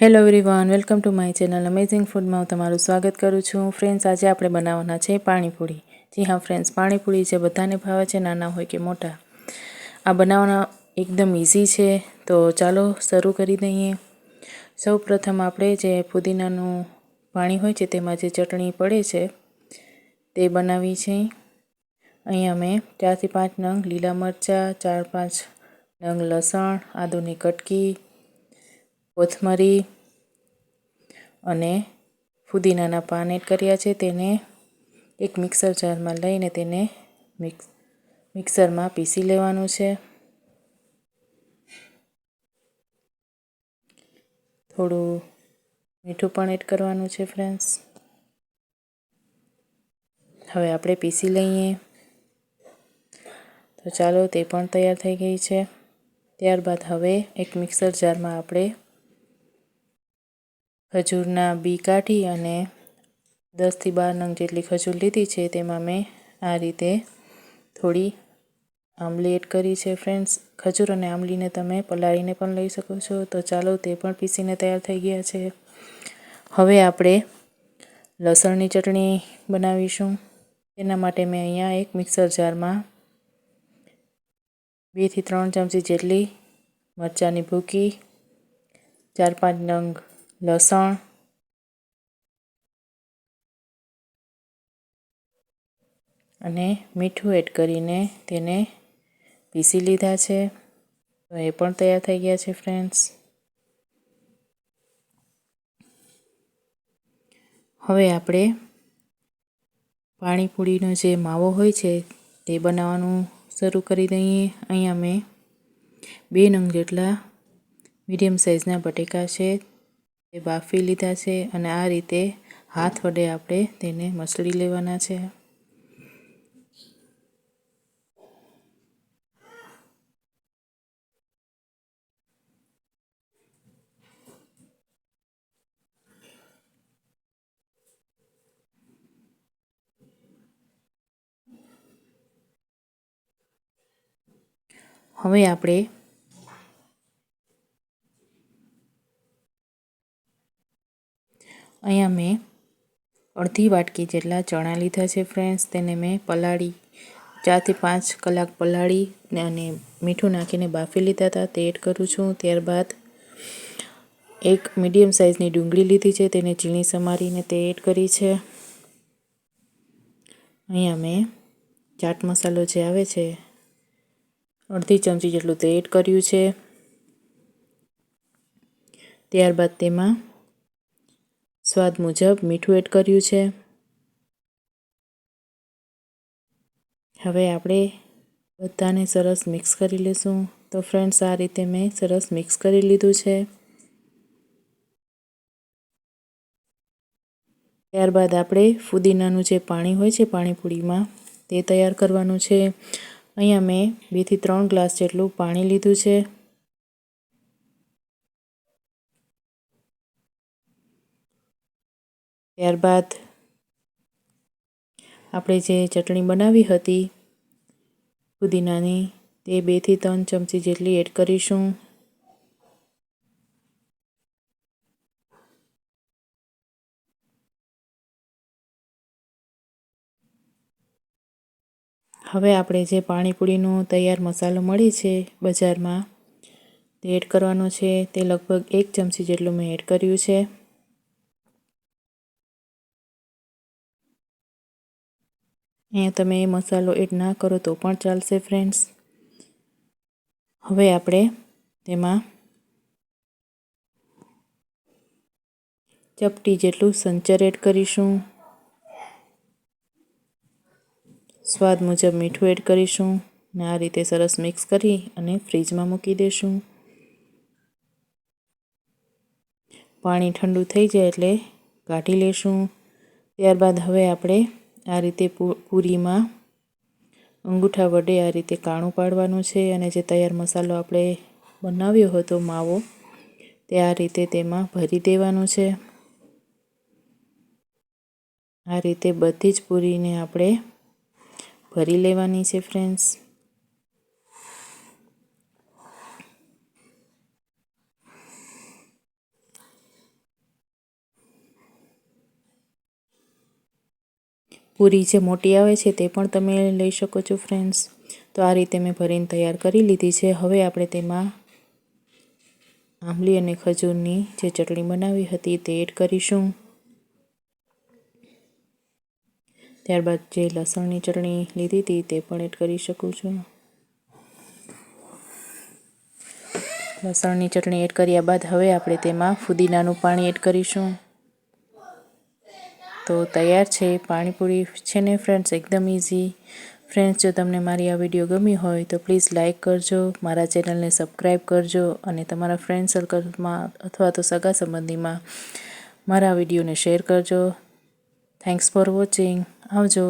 Hello everyone, welcome to my channel amazing ફૂડમાં હું તમારું સ્વાગત કરું છું. ફ્રેન્ડ્સ, આજે આપણે બનાવવાના છે પાણીપુરી. જી હા ફ્રેન્ડ્સ, પાણીપુરી જે બધાને ભાવે છે, નાના હોય કે મોટા. આ બનાવવાના એકદમ ઇઝી છે, તો ચાલો શરૂ કરી દઈએ. સૌ પ્રથમ આપણે જે પુદીનાનું પાણી હોય છે તેમાં જે ચટણી પડે છે તે બનાવી છે. અહીંયા મેં 4 થી 5 નંગ લીલા મરચાં, 4-5 નંગ લસણ, આદુની કટકી, કોથમરી અને ફુદીનાના પાન એડ કર્યા છે. તેને એક મિક્સર જારમાં લઈને તેને મિક્સરમાં પીસી લેવાનું છે. થોડું મીઠું પણ એડ કરવાનું છે ફ્રેન્ડ્સ. હવે આપણે પીસી લઈએ. તો ચાલો, તે પણ તૈયાર થઈ ગઈ છે. ત્યારબાદ હવે એક મિક્સર જારમાં આપણે ખજૂરના બી કાઢી અને 10 થી 12 નંગ જેટલી ખજૂર લીધી છે. તેમાં મેં આ રીતે થોડી આંબલી એડ કરી છે ફ્રેન્ડ્સ. ખજૂર અને આંબલીને તમે પલાળીને પણ લઈ શકો છો. તો ચાલો, તે પણ પીસીને તૈયાર થઈ ગયા છે. હવે આપણે લસણની ચટણી બનાવીશું. તેના માટે મેં અહીંયા એક મિક્સર જારમાં 2 થી 3 ચમચી જેટલી મરચાંની ભૂકી, 4-5 નંગ લસણ અને મીઠું એડ કરીને તેને પીસી લીધા છે. તો એ પણ તૈયાર થઈ ગયા છે ફ્રેન્ડ્સ. હવે આપણે પાણીપુરીનો જે માવો હોય છે તે બનાવવાનું શરૂ કરી દઈએ. અહીંયા મેં 2 નંગ જેટલા મીડિયમ સાઇઝના બટેકા છે તે બાફી લીધા છે અને આ રીતે હાથ વડે આપણે તેને મસળી લેવાના છે. હવે આપણે અહીંયા મેં અડધી વાટકી જેટલા ચણા લીધા છે ફ્રેન્ડ્સ. તેને મેં પલાળી 4 થી 5 કલાક પલાળી અને મીઠું નાખીને બાફી લીધા હતા, તે એડ કરું છું. ત્યારબાદ એક મીડિયમ સાઇઝની ડુંગળી લીધી છે, તેને ઝીણી સમારીને તે એડ કરી છે. અહીંયા મેં ચાટ મસાલો જે આવે છે અડધી ચમચી જેટલું તે એડ કર્યું છે. ત્યારબાદ તેમાં સ્વાદ મુજબ મીઠું એડ કર્યું છે. હવે આપણે બધાને સરસ મિક્સ કરી લઈશું. તો ફ્રેન્ડ્સ, આ રીતે મેં સરસ મિક્સ કરી લીધું છે. ત્યારબાદ આપણે ફુદીનાનું જે પાણી હોય છે પાણીપુરીમાં તે તૈયાર કરવાનું છે. અહીંયા મેં 2 થી 3 ગ્લાસ જેટલું પાણી લીધું છે. ત્યારબાદ આપણે જે ચટણી બનાવી હતી પુદીનાની તે 2 થી 3 ચમચી જેટલી એડ કરીશું. હવે આપણે જે પાણીપુરીનો તૈયાર મસાલો મળે છે બજારમાં તે એડ કરવાનો છે. તે લગભગ 1 ચમચી જેટલું મેં એડ કર્યું છે. અહીંયા તમે મસાલો એડ ના કરો તો પણ ચાલશે ફ્રેન્ડ્સ. હવે આપણે તેમાં ચપટી જેટલું સંચર એડ કરીશું. સ્વાદ મુજબ મીઠું એડ કરીશું અને આ રીતે સરસ મિક્સ કરી અને ફ્રીજમાં મૂકી દઈશું. પાણી ઠંડુ થઈ જાય એટલે કાઢી લઈશું. ત્યારબાદ હવે આપણે આ રીતે પૂરીમાં અંગૂઠા વડે આ રીતે કાણું પાડવાનું છે અને જે તૈયાર મસાલો આપણે બનાવ્યો હતો માવો તે આ રીતે તેમાં ભરી દેવાનું છે. આ રીતે બધી જ પૂરીને આપણે ભરી લેવાની છે ફ્રેન્ડ્સ. પૂરી જે મોટી આવે છે તે પણ તમે લઈ શકો છો ફ્રેન્ડ્સ। તો આ રીતે મેં ભરીને તૈયાર કરી લીધી છે। હવે આપણે તેમાં આંબલી અને ખજૂરની જે ચટણી બનાવી હતી તે એડ કરીશું। ત્યારબાદ જે લસણની ચટણી લીધી હતી તે પણ એડ કરી શકું છું। લસણની ચટણી એડ કર્યા બાદ હવે આપણે તેમાં ફુદીનાનું પાણી એડ કરીશું। તો તૈયાર છે પાણીપુરી છે ને ફ્રેન્ડ્સ, એકદમ ઇઝી। ફ્રેન્ડ્સ, જો તમને મારી આ વિડીયો ગમી હોય તો પ્લીઝ લાઇક કરજો, મારા ચેનલને સબસ્ક્રાઈબ કરજો અને તમારા ફ્રેન્ડ સર્કલમાં અથવા તો સગા સંબંધીમાં મારા વિડીયોને શેર કરજો। Thanks for watching. આવજો।